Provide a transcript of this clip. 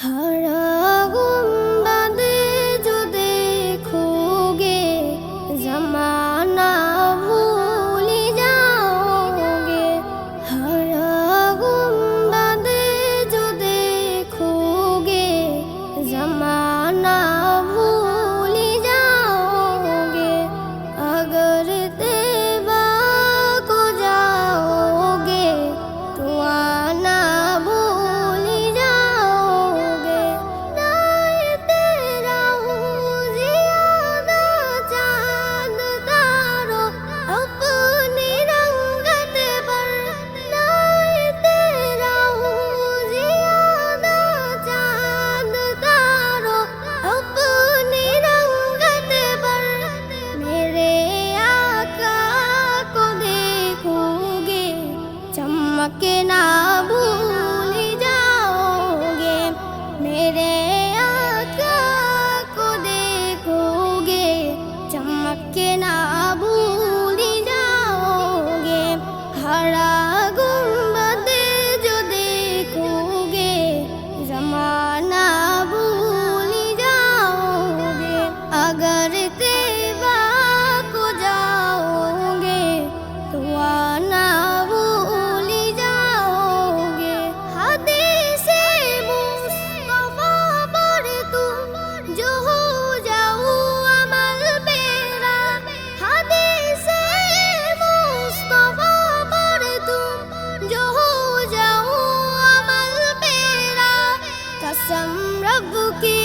हरा गुंबदे जो देखोगे ज़माना भूल जाओगे। हरा गुंबदे जो देखोगे ज़माना भूल जाओगे। अगर तैबा को जाओगे तो आना भूल जाओगे। दाए तेरा हूँ ज़ियादा चाँद तारों अपनी रंगत पर। दाए तेरा हूँ ज़ियादा चाँद तारों अपनी रंगत पर। मेरे आका को देखोगे चमकना भूल जाओगे। मेरे आका को देखोगे चमकना भूल जाओगे। हरा गुंबद जो देखोगे ज़माना भूल जाओगे। अगर तैबा को जाओगे तो आना भूल जाओगे। हदीसे मुस्तफा पर तुम जो हो जाओ अमल पेरा। हदीसे मुस्तफा पर तुम जो हो जाओ अमल पेरा। कसम रब की